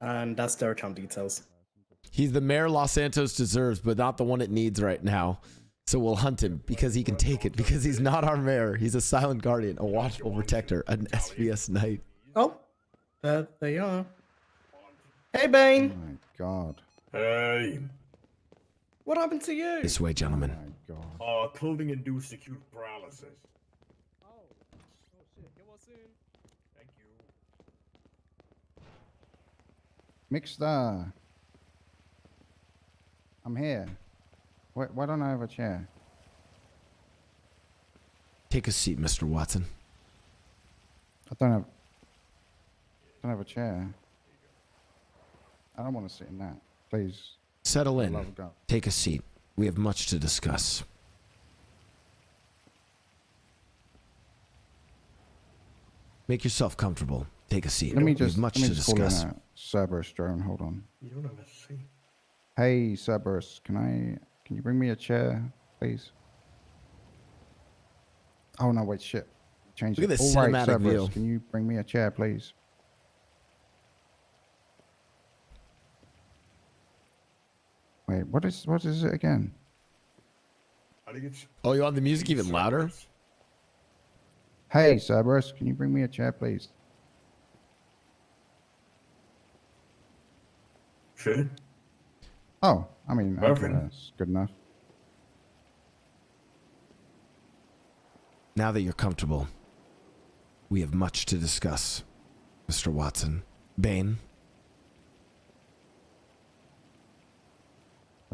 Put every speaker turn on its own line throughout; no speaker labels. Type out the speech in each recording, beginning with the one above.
And that's their account details.
He's the mayor Los Santos deserves, but not the one it needs right now. So we'll hunt him because he can take it, because he's not our mayor. He's a silent guardian, a watchful protector, an SVS knight.
Oh, there they are. Hey, Bane.
Oh my god.
Hey.
What happened to you?
This way, gentlemen.
Oh my god.
Clothing-induced acute paralysis.
Oh shit. Get well soon.
Thank you.
Mixstar. I'm here. Why don't I have a chair?
Take a seat, Mr. Watson.
I don't have a chair. I don't want to sit in that. Please.
Settle
For the
in.
love of God.
Take a seat. We have much to discuss. Make yourself comfortable. Take a seat.
Let me
we have
just,
much
let me
to
just call in
discuss.
a Cerberus drone. Hold on.
You don't have a seat.
Hey, Cerberus, can you bring me a chair, please? Oh no, wait, shit. Change
Look
it.
at this
All right,
cinematic
Cerberus,
view.
can you bring me a chair, please? Wait, what is it again?
How do you get...
Oh, you want the music even louder?
Hey, Cerberus, can you bring me a chair, please?
Shit.
Oh, I mean, okay,
Perfect.
that's good enough.
Now that you're comfortable, we have much to discuss, Mr. Watson. Bane,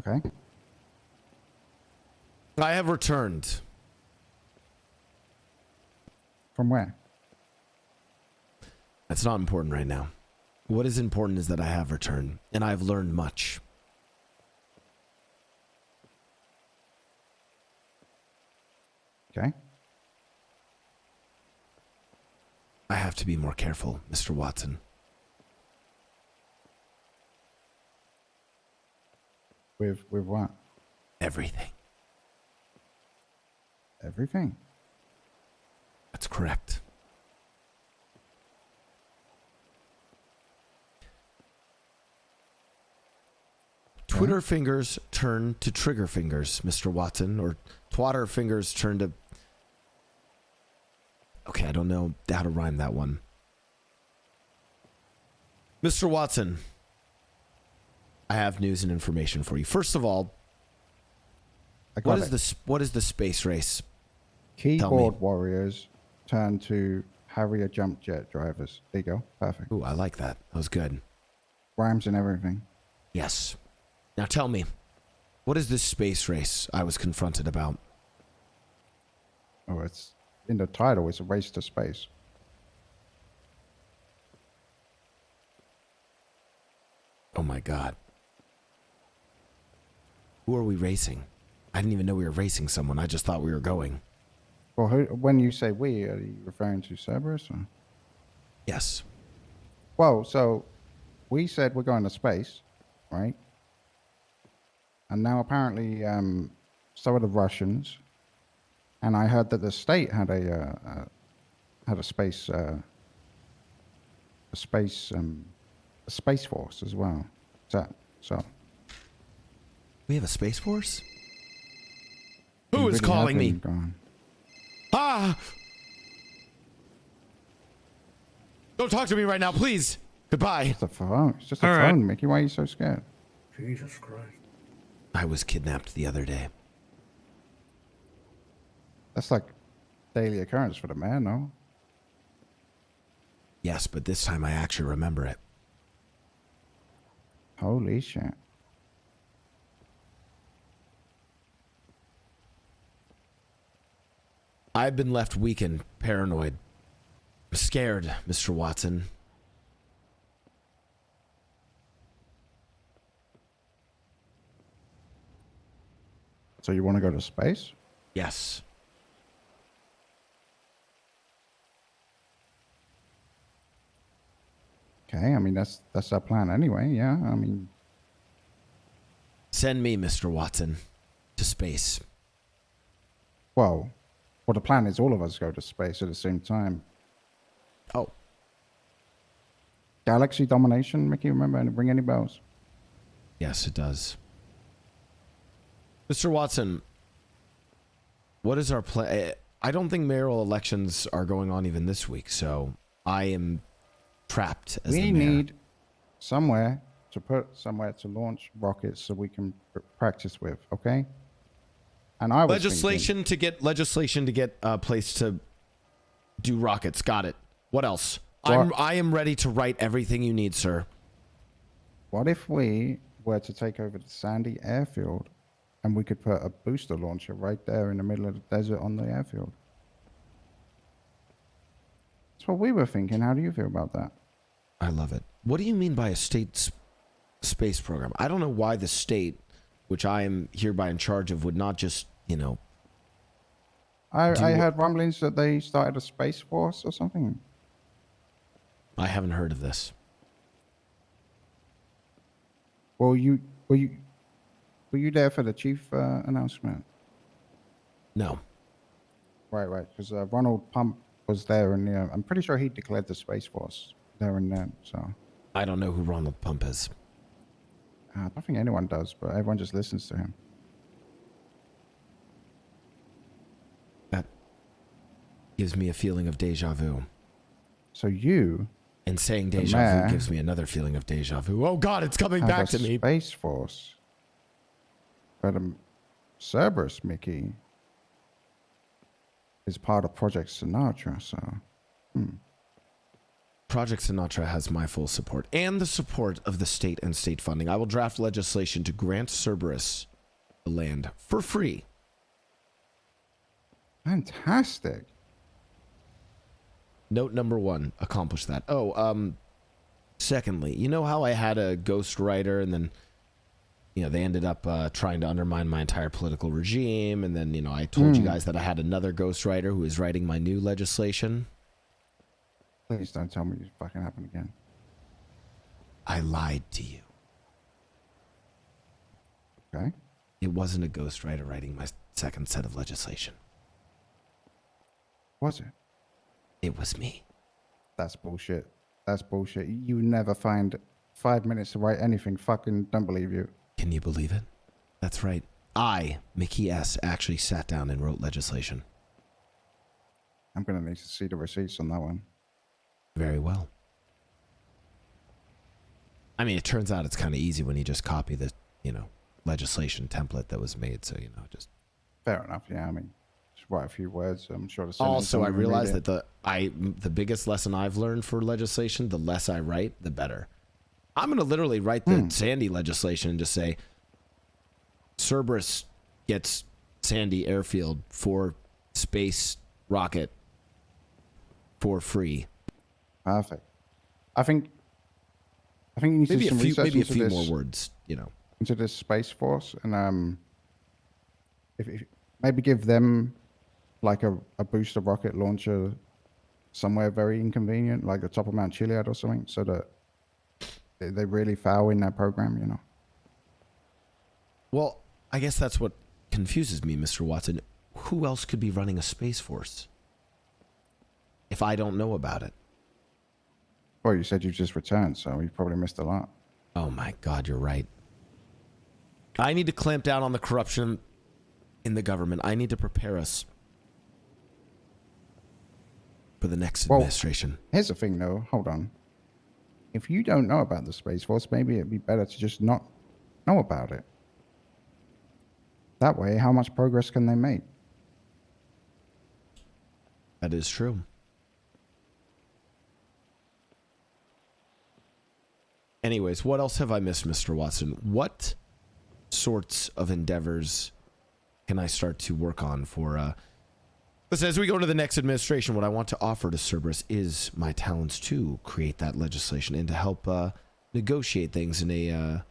Okay.
I have returned.
From where?
That's not important right now. What is important is that I have returned, and I've learned much.
Okay.
I have to be more careful, Mr. Watson.
With what?
Everything.
Everything.
That's correct. Twitter fingers turn to trigger fingers, Mr. Watson, or twatter fingers turn to... Okay, I don't know how to rhyme that one. Mr. Watson, I have news and information for you. First of all,
I got
what is the space race?
Keyboard warriors turn to Harrier jump jet drivers. There you go. Perfect.
Ooh, I like that. That was good.
Rhymes and everything.
Yes. Now tell me, what is this space race I was confronted about?
Oh, it's in the title. It's a race to space.
Oh my God. Who are we racing? I didn't even know we were racing someone. I just thought we were going.
Well, when you say we, are you referring to Cerberus? Or?
Yes.
Well, so we said we're going to space, right? And now apparently so are the Russians. And I heard that the state had a space force as well. Is that so?
We have a space force?
You
Who is
really
calling
have
me?
been gone.
Ah! Don't talk to me right now, please. Goodbye.
It's a phone. It's just a
All
phone,
right.
Mickey. Why are you so scared?
Jesus Christ.
I was kidnapped the other day.
That's like daily occurrence for the man, no?
Yes, but this time I actually remember it.
Holy shit.
I've been left weakened, paranoid. I'm scared, Mr. Watson.
So you want to go to space?
Yes.
Okay, I mean that's our plan anyway. Yeah, I mean,
Send me, Mr. Watson, to space.
well, the plan is all of us go to space at the same time.
Oh.
Galaxy domination, Mickey, remember? And ring any bells?
Yes, it does. Mr. Watson, what is our plan? I don't think mayoral elections are going on even this week, so I am trapped as the
We
mayor.
need somewhere to launch rockets so we can practice with, okay? And I was
legislation to get a place to do rockets. Got it. What else? I am ready to write everything you need, sir.
What if we were to take over the Sandy airfield and we could put a booster launcher right there in the middle of the desert on the airfield? That's what we were thinking. How do you feel about that?
I love it. What do you mean by a state space program? I don't know why the state, which I am hereby in charge of, would not just, you know...
I heard rumblings that they started a space force or something.
I haven't heard of this.
Well, were you there for the chief announcement?
No.
Right. Because Ronald Pump was there, and I'm pretty sure he declared the space force there and then. So
I don't know who Ronald Pump is.
I don't think anyone does, but everyone just listens to him.
That gives me a feeling of deja vu.
So you...
And saying deja vu gives me another feeling of deja vu. Oh God, it's coming back to me.
Space Force. But Cerberus, Mickey, is part of Project Sinatra, so...
Project Sinatra has my full support and the support of the state and state funding. I will draft legislation to grant Cerberus the land for free.
Fantastic.
Note number 1, accomplish that. Oh, secondly, you know how I had a ghostwriter and then, you know, they ended up trying to undermine my entire political regime. And then, you know, I told you guys that I had another ghostwriter who is writing my new legislation.
Please don't tell me it fucking happened again.
I lied to you.
Okay.
It wasn't a ghostwriter writing my second set of legislation.
Was it?
It was me.
That's bullshit. That's bullshit. You never find 5 minutes to write anything. Fucking don't believe you.
Can you believe it? That's right. I, Mickey S., actually sat down and wrote legislation.
I'm going to need to see the receipts on that one.
Very well. I mean, it turns out it's kind of easy when you just copy the, you know, legislation template that was made. So, you know, just...
Fair enough. Yeah, I mean, just write a few words. I'm sure the
Also, I realized that the biggest lesson I've learned for legislation, the less I write, the better. I'm going to literally write the Sandy legislation and just say, Cerberus gets Sandy airfield for space rocket for free.
Perfect. I think you need to do some research
maybe a
into
few
this,
more words, you know.
into this space force, and if maybe give them like a booster rocket launcher somewhere very inconvenient, like the top of Mount Chiliad or something, so that they really foul in their program, you know.
Well, I guess that's what confuses me, Mr. Watson. Who else could be running a space force if I don't know about it?
Well, you said you just returned, so you probably missed a lot.
Oh my God, you're right. I need to clamp down on the corruption in the government. I need to prepare us for the next administration.
Here's the thing, though. Hold on. If you don't know about the Space Force, maybe it'd be better to just not know about it. That way, how much progress can they make?
That is true. Anyways, what else have I missed, Mr. Watson? What sorts of endeavors can I start to work on for... Listen, as we go to the next administration, what I want to offer to Cerberus is my talents to create that legislation and to help negotiate things in a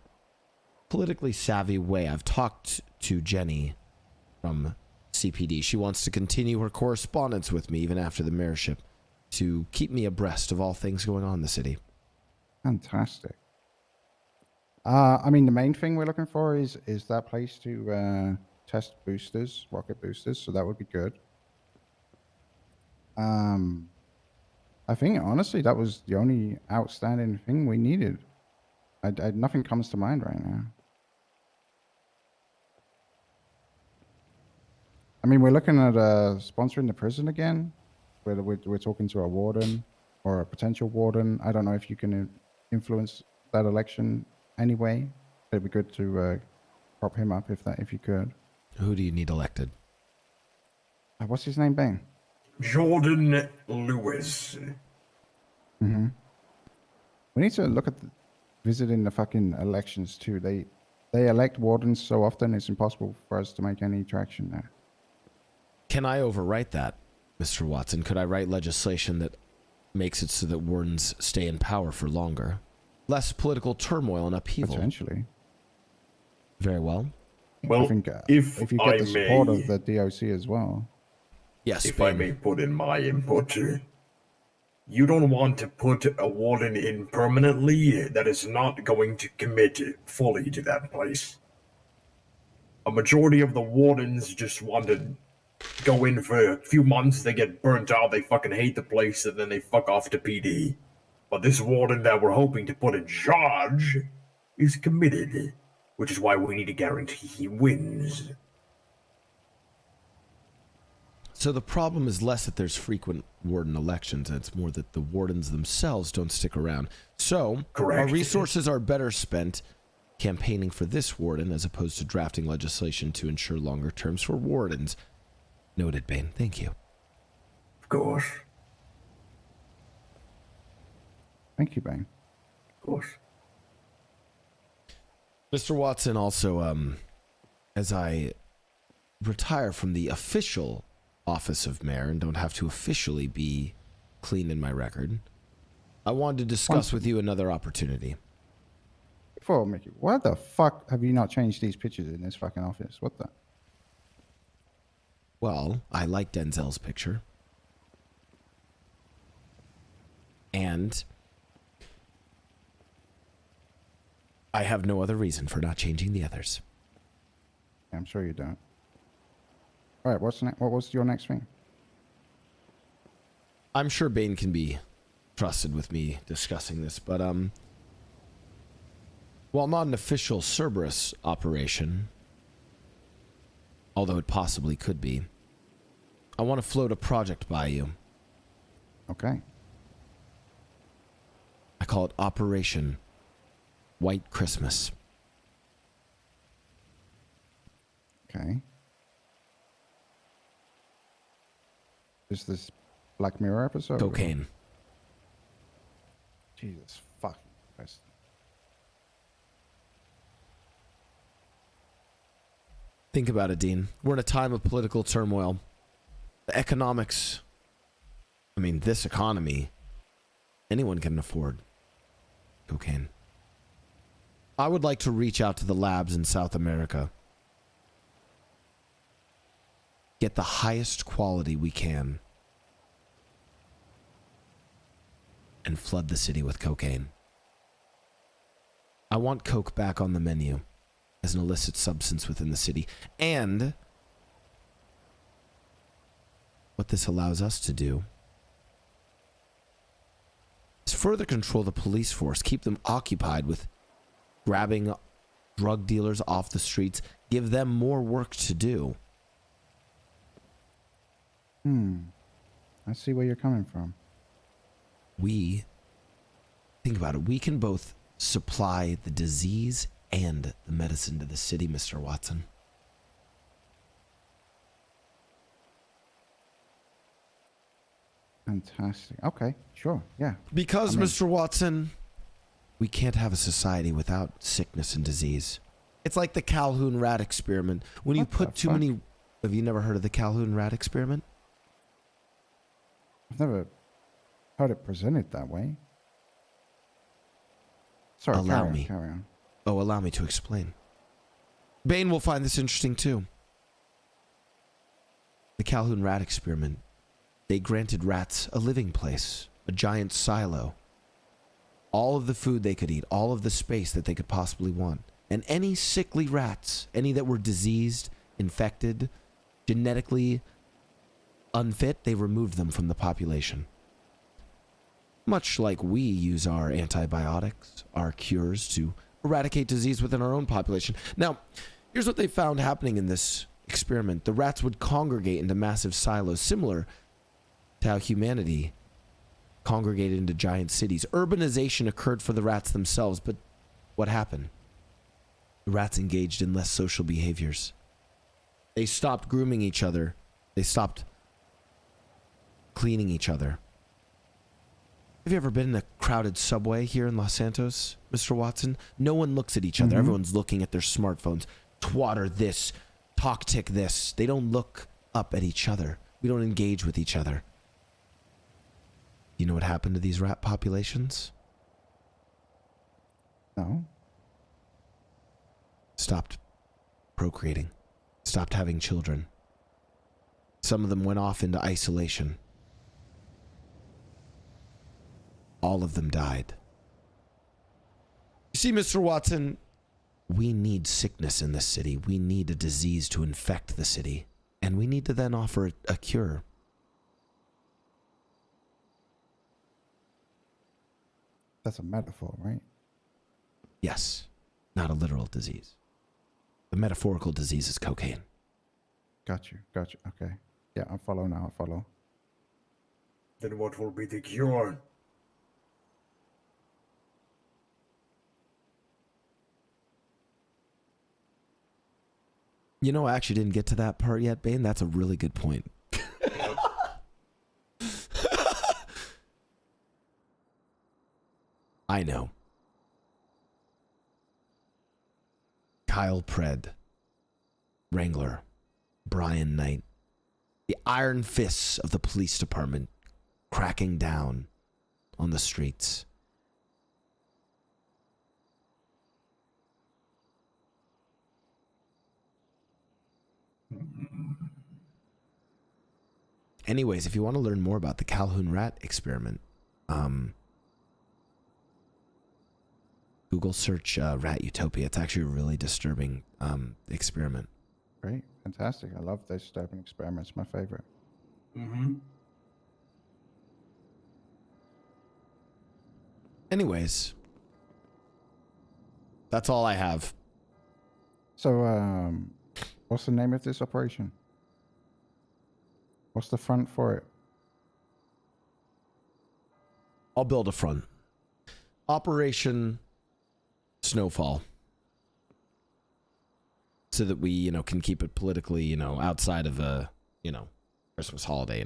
politically savvy way. I've talked to Jenny from CPD. She wants to continue her correspondence with me even after the mayorship to keep me abreast of all things going on in the city.
Fantastic. I mean, the main thing we're looking for is that place to test boosters, rocket boosters, so that would be good. I I think honestly that was the only outstanding thing we needed. Nothing comes to mind right now. I mean, we're looking at sponsoring the prison again. We're talking to a warden or a potential warden. I don't know if you can influence that election anyway. It'd be good to prop him up if you could.
Who do you need elected?
What's his name, Bane?
Jordan Lewis.
Mm-hmm. We need to look at visiting the fucking elections too. They elect wardens so often it's impossible for us to make any traction there.
Can I overwrite that, Mr. Watson? Could I write legislation that makes it so that wardens stay in power for longer? Less political turmoil and upheaval.
Potentially.
Very well.
Well,
I think
if
you
I
get the support
may,
of the DOC as well.
Yes,
if
Bane.
I may put in my input, you don't want to put a warden in permanently that is not going to commit fully to that place. A majority of the wardens just want to go in for a few months, they get burnt out, they fucking hate the place, and then they fuck off to PD. But this warden that we're hoping to put in charge is committed, which is why we need to guarantee he wins.
So the problem is less that there's frequent warden elections, and it's more that the wardens themselves don't stick around. So
Correct.
our resources are better spent campaigning for this warden as opposed to drafting legislation to ensure longer terms for wardens. Noted, Bane. Thank you.
Of course.
Thank you, Bane.
Of course.
Mr. Watson, also, as I retire from the official office of mayor and don't have to officially be clean in my record, I wanted to discuss with you another opportunity.
Before, Mickey, why the fuck have you not changed these pictures in this fucking office? What the?
Well, I like Denzel's picture. And I have no other reason for not changing the others.
I'm sure you don't. All right, what was your next thing?
I'm sure Bane can be trusted with me discussing this, but while not an official Cerberus operation, although it possibly could be, I want to float a project by you.
Okay.
I call it Operation White Christmas.
Okay. Is this Black Mirror episode?
Cocaine.
Jesus fucking Christ.
Think about it, Dean. We're in a time of political turmoil. The economics, I mean, this economy, anyone can afford cocaine. I would like to reach out to the labs in South America. Get the highest quality we can. And flood the city with cocaine. I want coke back on the menu as an illicit substance within the city. And what this allows us to do is further control the police force, keep them occupied with grabbing drug dealers off the streets, give them more work to do.
I see where you're coming from.
Think about it, we can both supply the disease and the medicine to the city, Mr. Watson.
Fantastic. Okay, sure, yeah.
Because, Mr. Watson, we can't have a society without sickness and disease. It's like the Calhoun rat experiment. When you
What
put
the
too
fuck?
many... Have you never heard of the Calhoun rat experiment?
I've never heard it presented that way. Sorry,
Allow
carry on,
me.
carry on.
Oh, allow me to explain. Bane will find this interesting too. The Calhoun rat experiment. They granted rats a living place, a giant silo. All of the food they could eat, all of the space that they could possibly want. And any sickly rats, any that were diseased, infected, genetically unfit, they removed them from the population. Much like we use our antibiotics, our cures to eradicate disease within our own population. Now, here's what they found happening in this experiment. The rats would congregate into massive silos, similar to how humanity congregated into giant cities. Urbanization occurred for the rats themselves, but what happened? The rats engaged in less social behaviors. They stopped grooming each other. They stopped cleaning each other. Have you ever been in a crowded subway here in Los Santos, Mr. Watson? No one looks at each other. Everyone's looking at their smartphones. Twatter this, talk tick this. They don't look up at each other. We don't engage with each other. You know what happened to these rat populations?
No.
Stopped procreating. Stopped having children. Some of them went off into isolation. All of them died. You see, Mr. Watson, we need sickness in this city. We need a disease to infect the city. And we need to then offer a cure.
That's a metaphor, right?
Yes, not a literal disease. The metaphorical disease is cocaine.
Got you. Okay. Yeah, I follow now. I follow.
Then what will be the cure?
You know, I actually didn't get to that part yet, Bane. That's a really good point. I know. Kyle Pred, Wrangler, Brian Knight, the iron fists of the police department cracking down on the streets. Anyways, if you want to learn more about the Calhoun rat experiment, Google search Rat Utopia. It's actually a really disturbing experiment.
Great. Fantastic. I love those disturbing experiments. My favorite.
Anyways, that's all I have.
So, what's the name of this operation? What's the front for it?
I'll build a front. Operation Snowfall. So that we, can keep it politically, outside of a, Christmas holiday,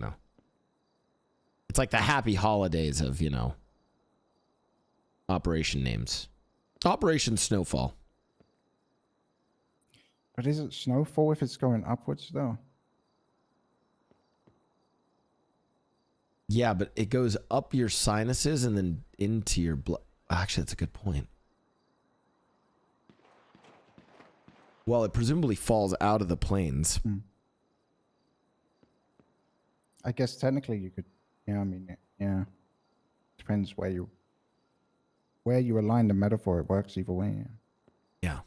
It's like the happy holidays of, operation names. Operation Snowfall.
But is it snowfall if it's going upwards, though?
Yeah, but it goes up your sinuses and then into your blood. Actually, that's a good point. Well, it presumably falls out of the plains.
I guess technically you could, yeah. Depends where you align the metaphor. It works either way.
Yeah.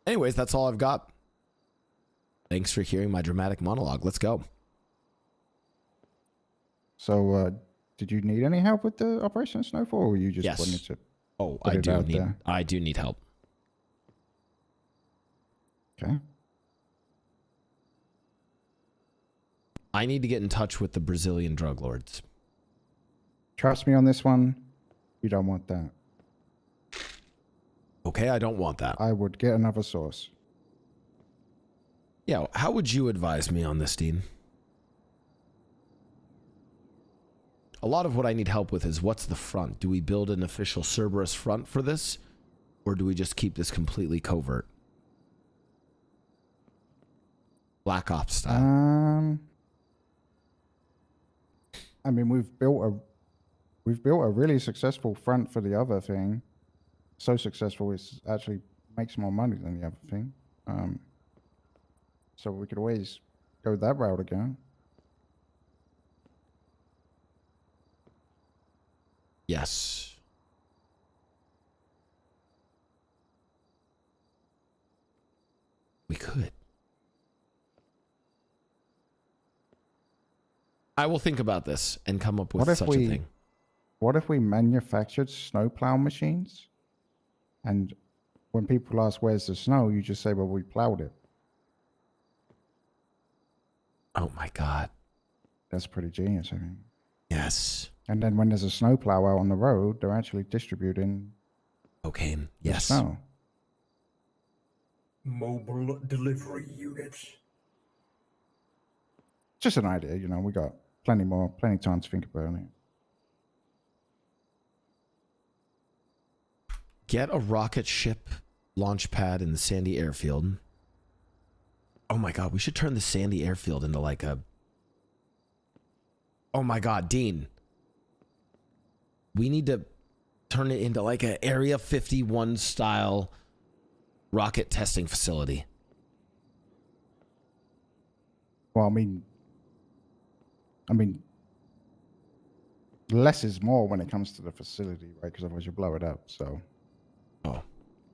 Anyways, that's all I've got. Thanks for hearing my dramatic monologue. Let's go.
So, did you need any help with the Operation Snowfall, or you just
Yes.
wanted to?
Oh,
Put it out there.
I do need help.
Okay.
I need to get in touch with the Brazilian drug lords.
Trust me on this one. You don't want that.
Okay, I don't want that.
I would get another source.
Yeah, how would you advise me on this, Dean? A lot of what I need help with is what's the front? Do we build an official Cerberus front for this? Or do we just keep this completely covert? Black Ops style.
I mean, we've built a really successful front for the other thing. So successful it actually makes more money than the other thing. So we could always go that route again.
Yes. We could. I will think about this and come up with
What if
such a thing.
What if we manufactured snowplow machines? And when people ask where's the snow, you just say, well, we plowed it.
Oh my God.
That's pretty genius, I think.
Yes.
And then when there's a snowplow out on the road, they're actually distributing
Cocaine.
the
Yes.
snow.
Mobile delivery units.
Just an idea, you know, we got plenty time to think about it.
Get a rocket ship launch pad in the Sandy airfield. Oh my God, we should turn the Sandy airfield into like a... Oh my God, Dean. We need to turn it into like an Area 51 style rocket testing facility.
Well, I mean, less is more when it comes to the facility, right? Because otherwise you blow it up. So,
Oh,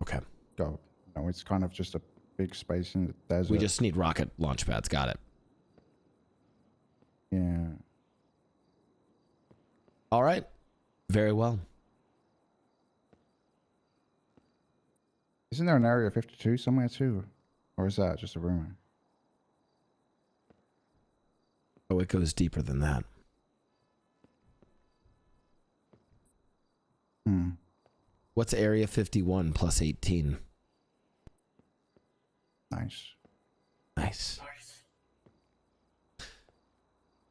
okay.
go. You know, it's kind of just a big space in the desert.
We just need rocket launch pads. Got it.
Yeah.
All right. Very well.
Isn't there an Area 52 somewhere too? Or is that just a rumor?
Oh, it goes deeper than that.
Hmm.
What's Area 51 plus 18?
Nice.
Nice.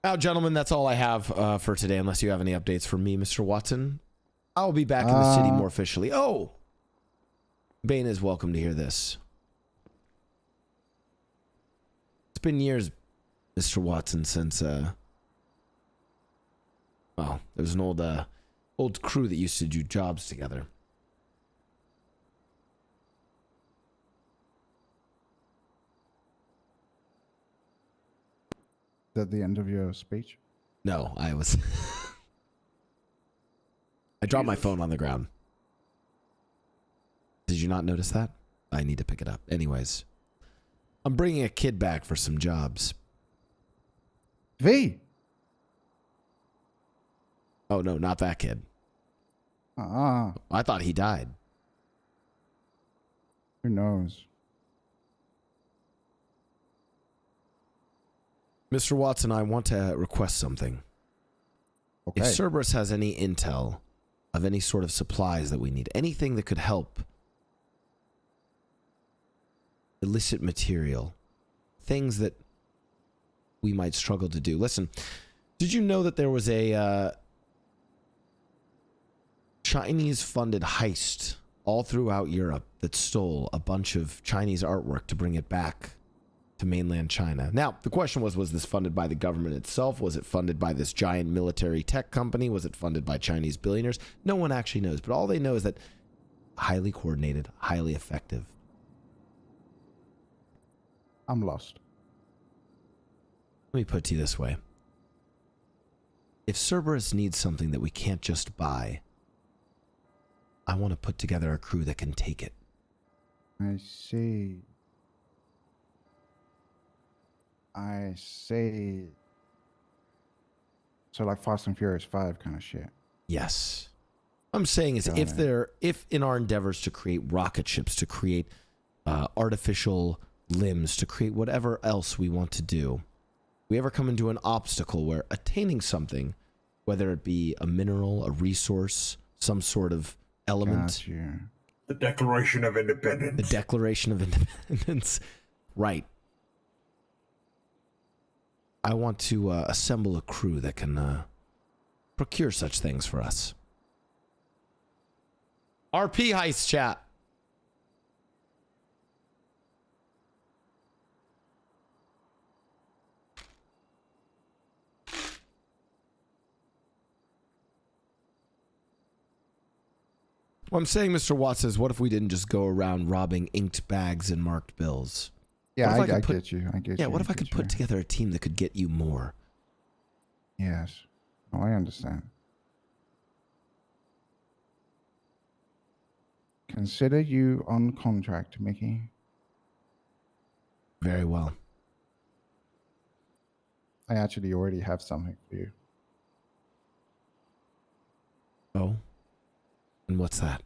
Now, gentlemen, that's all I have for today, unless you have any updates for me, Mr. Watson. I'll be back in the city more officially. Oh! Bane is welcome to hear this. It's been years, Mr. Watson, since, well, there was an old crew that used to do jobs together.
Is that the end of your speech?
No, I was... I dropped my phone on the ground. Did you not notice that? I need to pick it up. Anyways, I'm bringing a kid back for some jobs.
V!
Oh, no, not that kid.
Ah,
I thought he died.
who knows?
Mr. Watson, I want to request something.
Okay.
If Cerberus has any intel of any sort of supplies that we need, anything that could help illicit material, things that we might struggle to do. Listen, did you know that there was a Chinese-funded heist all throughout Europe that stole a bunch of Chinese artwork to bring it back to mainland China? Now, the question was this funded by the government itself? Was it funded by this giant military tech company? Was it funded by Chinese billionaires? No one actually knows, but all they know is that highly coordinated, highly effective.
I'm lost.
Let me put it to you this way. If Cerberus needs something that we can't just buy, I want to put together a crew that can take it.
I see. I see. So like Fast and Furious 5 kind of shit.
Yes. I'm saying is
Got it.
if in our endeavors to create rocket ships, to create artificial limbs, to create whatever else we want to do, we ever come into an obstacle where attaining something, whether it be a mineral, a resource, some sort of element,
Got you.
The Declaration of Independence.
the Declaration of Independence, right? I want to assemble a crew that can procure such things for us. RP heist chat. What I'm saying, Mr. Watts, is what if we didn't just go around robbing inked bags and marked bills?
Yeah,
What if
I
could put-
get you. I get you.
Yeah, what if I
get
could
you.
put together a team that could get you more?
Yes. Oh, I understand. Consider you on contract, Mickey.
Very well.
I actually already have something for you.
Oh. And what's that?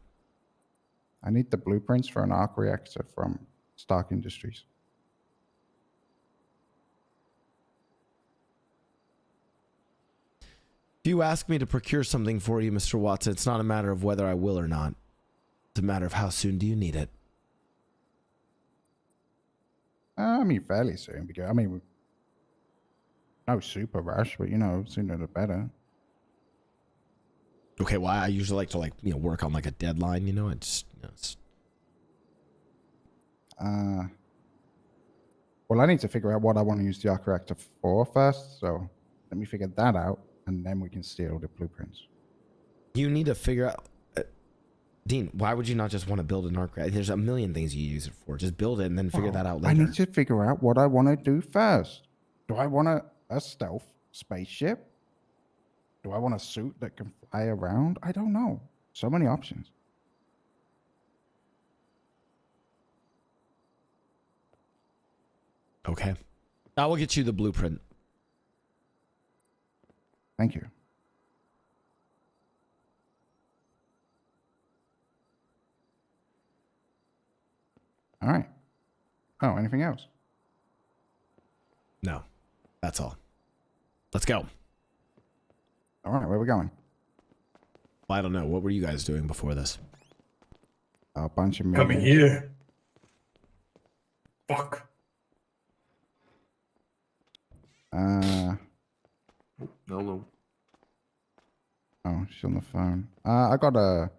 I need the blueprints for an arc reactor from Stark Industries.
If you ask me to procure something for you, Mr. Watson, it's not a matter of whether I will or not. It's a matter of how soon do you need it.
I mean, fairly soon. Because I mean, no super rush, but you know, sooner the better.
Okay, well, I usually like to work on like a deadline, you know. It's
Well, I need to figure out what I want to use the arc reactor for first. So let me figure that out, and then we can steal the blueprints.
you need to figure out. Dean, why would you not just want to build an arc reactor? There's a million things you use it for. Just build it and then figure that out later.
I need to figure out what I want to do first. Do I want a stealth spaceship? Do I want a suit that can fly around? I don't know. So many options.
Okay. I will get you the blueprint.
Thank you. All right. Oh, anything else?
No. That's all. Let's go.
All right, where are we going?
Well, I don't know. What were you guys doing before this?
A bunch of
Coming
millions.
here. Fuck.
Hello.
Oh, she's on the phone. I gotta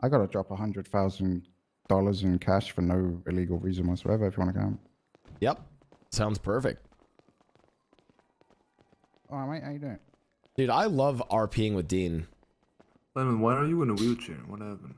drop $100,000 in cash for no illegal reason whatsoever. If you want to come.
Yep. Sounds perfect.
All right, mate. How you doing?
Dude, I love RPing with Dean.
Lennon, why are you in a wheelchair? What happened?